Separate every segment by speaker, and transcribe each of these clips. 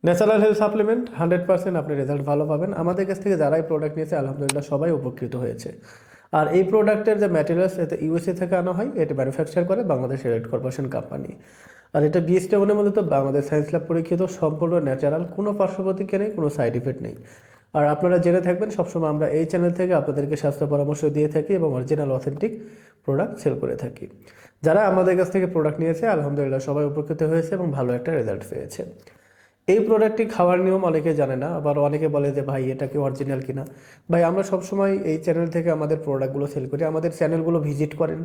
Speaker 1: Natural health supplement 100% আপনি result ভালো পাবেন। আমাদের কাছ থেকে যারাই প্রোডাক্ট নিয়েছে আলহামদুলিল্লাহ সবাই উপকৃত হয়েছে। আর এই প্রোডাক্টের যে ম্যাটেরিয়ালস এটা ইউএসএ থেকে আনা হয়, এটা ম্যানুফ্যাকচার করে বাংলাদেশ রেড কর্পোরেশন কোম্পানি। আর এটা বিএসটিআই মূলত বাংলাদেশ সায়েন্স ল্যাব পরীক্ষিত, সম্পূর্ণ ন্যাচারাল, কোনো পার্শ্বপ্রতিক্রিয়া নেই, কোনো সাইড ইফেক্ট নেই। আর আপনারা জেনে থাকবেন সবসময় আমরা এই চ্যানেল থেকে আপনাদেরকে স্বাস্থ্য পরামর্শ দিয়ে থাকি এবং অরিজিনাল অথেন্টিক প্রোডাক্ট সেল করে থাকি। যারা আমাদের কাছ থেকে প্রোডাক্ট নিয়েছে আলহামদুলিল্লাহ সবাই উপকৃত হয়েছে এবং ভালো একটা রেজাল্ট পেয়েছে। এই প্রোডাক্টটি খাওয়ার নিয়ম অনেকে জানে না, আবার অনেকে বলে যে ভাই এটা কি অরিজিনাল কিনা। ভাই আমরা সবসময় এই চ্যানেল থেকে আমাদের প্রোডাক্টগুলো সেল করি, আমাদের চ্যানেলগুলো ভিজিট করেন,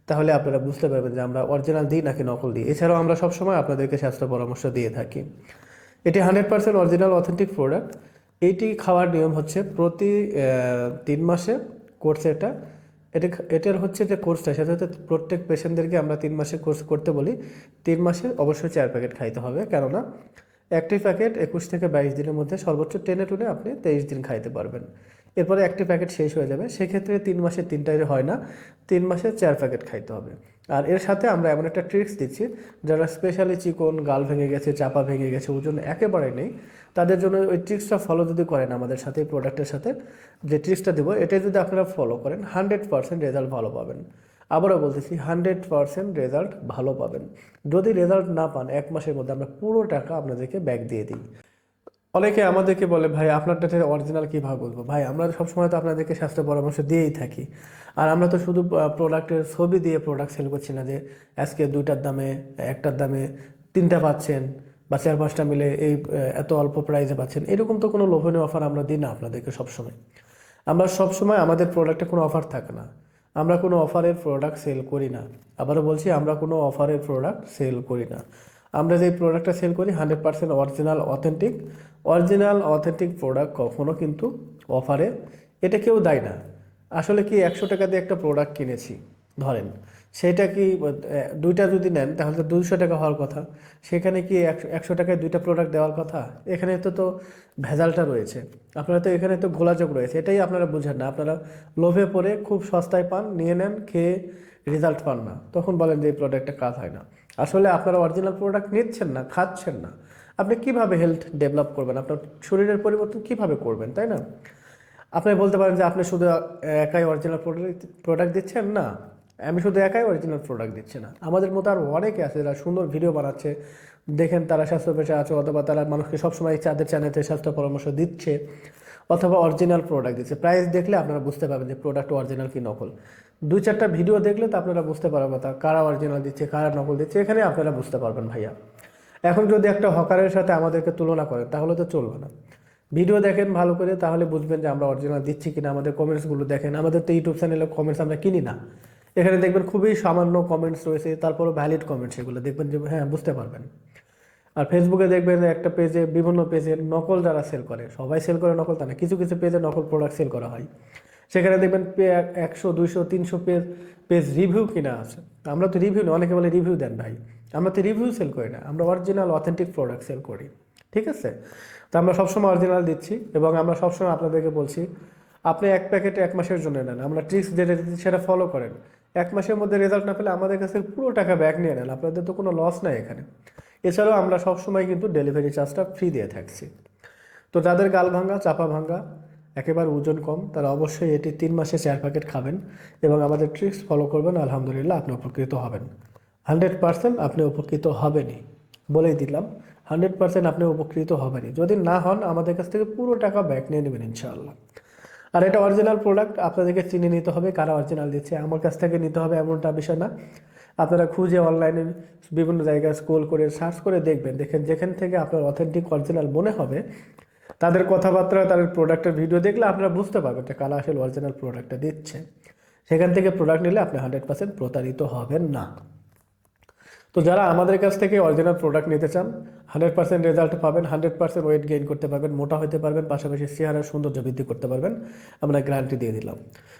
Speaker 1: তাহলে আপনারা বুঝতে পারবেন যে আমরা অরিজিনাল দিই নাকি নকল দিই। এছাড়াও আমরা সবসময় আপনাদেরকে স্বাস্থ্য পরামর্শ দিয়ে থাকি। এটি 100% অরিজিনাল অথেন্টিক প্রোডাক্ট। এইটি খাওয়ার নিয়ম হচ্ছে প্রতি 3 মাসে কোর্স এটার হচ্ছে যে কোর্সটা, সেটা হচ্ছে প্রত্যেক পেশেন্টদেরকে আমরা 3 মাসে কোর্স করতে বলি। 3 মাসে অবশ্যই 4 প্যাকেট খাইতে হবে, কেননা একটি প্যাকেট 21 থেকে 22 দিনের মধ্যে, সর্বোচ্চ টেনে টুনে আপনি 23 দিন খাইতে পারবেন। এরপরে একটি প্যাকেট শেষ হয়ে যাবে, সেক্ষেত্রে 3 মাসে 3টাই হয় না, 3 মাসে 4 প্যাকেট খাইতে হবে। আর এর সাথে আমরা এমন একটা ট্রিক্স দিচ্ছি, যারা স্পেশালি চিকন, গাল ভেঙে গেছে, চাপা ভেঙে গেছে, ওজন একেবারে নেই, তাদের জন্য ওই ট্রিক্সটা ফলো যদি করেন আমাদের সাথে, এই প্রোডাক্টের সাথে যে ট্রিক্সটা দেবো, এটাই যদি আপনারা ফলো করেন 100% রেজাল্ট ভালো পাবেন। আবারও বলতেছি 100% রেজাল্ট ভালো পাবেন। যদি রেজাল্ট না পান 1 মাসের মধ্যে আমরা পুরো টাকা আপনাদেরকে ব্যাক দিয়ে দিই। অনেকে আমাদেরকে বলে ভাই আপনারটা অরিজিনাল কীভাবে বলবো। ভাই আমরা সবসময় তো আপনাদেরকে স্বাস্থ্য পরামর্শ দিয়েই থাকি। আর আমরা তো শুধু প্রোডাক্টের ছবি দিয়ে প্রোডাক্ট সেল করছি না, যে আজকে 2টার দামে 1টার দামে 3টা পাচ্ছেন, বা 4-5টা মিলে এই এত অল্প প্রাইসে পাচ্ছেন, এরকম তো কোনো লোভনীয় অফার আমরা দিই না আপনাদেরকে সবসময়। আমরা সবসময় আমাদের প্রোডাক্টে কোনো অফার থাকে না, আমরা কোনো অফারের প্রোডাক্ট সেল করি না। আবারও বলছি, আমরা কোনো অফারের প্রোডাক্ট সেল করি না। আমরা যে প্রোডাক্টটা সেল করি 100% অরিজিনাল অথেন্টিক প্রোডাক্ট কখনো কিন্তু অফারে এটা কেউ দেয় না। আসলে কি 100 টাকা দিয়ে একটা প্রোডাক্ট কিনেছি ধরেন, সেটা কি 2টা যদি নেন তাহলে তো 200 টাকা হওয়ার কথা। সেখানে কি 100 টাকায় 2টা প্রোডাক্ট দেওয়ার কথা? এখানে তো ভেজালটা রয়েছে, আপনারা তো এখানে তো গোলাযোগ রয়েছে, এটাই আপনারা বুঝেন না। আপনারা লোভে পড়ে খুব সস্তায় পান, নিয়ে নেন, খেয়ে রেজাল্ট পান না, তখন বলেন যে এই প্রোডাক্টটা কাজ হয় না। আসলে আপনারা অরিজিনাল প্রোডাক্ট নিচ্ছেন না, খাচ্ছেন না, আপনি কিভাবে হেলথ ডেভেলপ করবেন, আপনার শরীরের পরিবর্তন কিভাবে করবেন, তাই না? আপনি বলতে পারেন যে আপনি শুধু একাই অরিজিনাল প্রোডাক্ট দিচ্ছেন না, আমি শুধু একাই অরিজিনাল প্রোডাক্ট দিচ্ছি না, আমাদের মতো আর অনেকে আছে যারা সুন্দর ভিডিও বানাচ্ছে, দেখেন তারা স্বাস্থ্য পেশায় আছে, অথবা তারা মানুষকে সবসময় চাঁদের চ্যানেলে স্বাস্থ্য পরামর্শ দিচ্ছে, অথবা অরিজিনাল প্রোডাক্ট দিচ্ছে। প্রাইস দেখলে আপনারা বুঝতে পারবেন যে প্রোডাক্ট অরিজিনাল কি নকল। 2-4টা ভিডিও দেখলে তো আপনারা বুঝতে পারবেন তা কারা অরিজিনাল দিচ্ছে, কারা নকল দিচ্ছে, এখানে আপনারা বুঝতে পারবেন ভাইয়া। এখন যদি একটা হকারের সাথে আমাদেরকে তুলনা করেন তাহলে তো চলবে না। ভিডিও দেখেন ভালো করে, তাহলে বুঝবেন যে আমরা অরিজিনাল দিচ্ছি কিনা। আমাদের কমেন্টসগুলো দেখেন, আমাদের তো ইউটিউব চ্যানেলে কমেন্টস আমরা কিনি না, এখানে দেখবেন খুবই সামান্য কমেন্টস রয়েছে, তারপরও ভ্যালিড কমেন্টস, এগুলো দেখবেন যে হ্যাঁ বুঝতে পারবেন। আর ফেসবুকে দেখবেন একটা পেজে, বিভিন্ন পেজে নকল যারা সেল করে, সবাই সেল করে নকল তা না, কিছু কিছু পেজে নকল প্রোডাক্ট সেল করা হয়, সেখানে দেখবেন 100, 200, 300 পেজ পেজ রিভিউ কিনা আছে। আমরা তো রিভিউ না, অনেকে বলে রিভিউ দেন ভাই, আমরা তো রিভিউ সেল করি না, আমরা অরিজিনাল অথেন্টিক প্রোডাক্ট সেল করি। ঠিক আছে? তো আমরা সবসময় অরিজিনাল দিচ্ছি, এবং আমরা সবসময় আপনাদেরকে বলছি আপনি 1 প্যাকেট 1 মাসের জন্য নেন, আমরা ট্রিক্স যেটা দিচ্ছি সেটা ফলো করেন। 1 মাসের মধ্যে রেজাল্ট না পেলে আমাদের কাছে পুরো টাকা ব্যাক নিয়ে নেন, আপনাদের তো কোনো লস নাই এখানে। এছাড়াও আমরা সবসময় কিন্তু ডেলিভারি চার্জটা ফ্রি দিয়ে থাকছি। তো যাদের গাল ভাঙ্গা, চাপা ভাঙ্গা, একেবারে ওজন কম, তারা অবশ্যই এটি 3 মাসে 4 প্যাকেট খাবেন এবং আমাদের ট্রিক্স ফলো করবেন, আলহামদুলিল্লাহ আপনি উপকৃত হবেন। 100% আপনি উপকৃত হবেনই, বলেই দিলাম। 100% আপনি উপকৃত হবেনই। যদি না হন আমাদের কাছ থেকে পুরো টাকা ব্যাক নিয়ে নেবেন ইনশাআল্লাহ। আর এটা অরিজিনাল প্রোডাক্ট, আপনাদেরকে চিনে নিতে হবে কারা অরিজিনাল দিচ্ছে, আমার কাছ থেকে নিতে হবে এমনটা বিষয় না। আপনারা খুঁজে অনলাইনে বিভিন্ন জায়গায় স্ক্রল করে সার্চ করে দেখবেন, দেখেন যেখান থেকে আপনার অথেন্টিক অরিজিনাল মনে হবে, তাদের কথাবার্তা, তাদের প্রোডাক্টের ভিডিও দেখলে আপনারা বুঝতে পারবেন যে কারা আসলে অরিজিনাল প্রোডাক্টটা দিচ্ছে। সেখান থেকে প্রোডাক্ট নিলে আপনি 100% প্রতারিত হবেন না। তো যারা আমাদের কাছ থেকে অরিজিনাল প্রোডাক্ট নিতে চান, 100% রেজাল্ট পাবেন, 100% ওয়েট গেইন করতে পারবেন, মোটা হতে পারবেন, পাশাপাশি চেহারার সৌন্দর্য বৃদ্ধি করতে পারবেন, আমরা গ্যারান্টি দিয়ে দিলাম।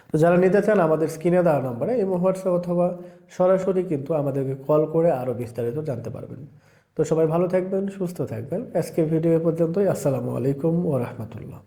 Speaker 1: তো যারা নিতে চান আমাদের স্ক্রিনে দেওয়া নম্বরে ইমো, হোয়াটসঅ্যাপ অথবা সরাসরি কিন্তু আমাদেরকে কল করে আরও বিস্তারিত জানতে পারবেন। তো সবাই ভালো থাকবেন, সুস্থ থাকবেন। আজকের ভিডিও এ পর্যন্তই। আসসালামু আলাইকুম ওয়া রাহমাতুল্লাহ।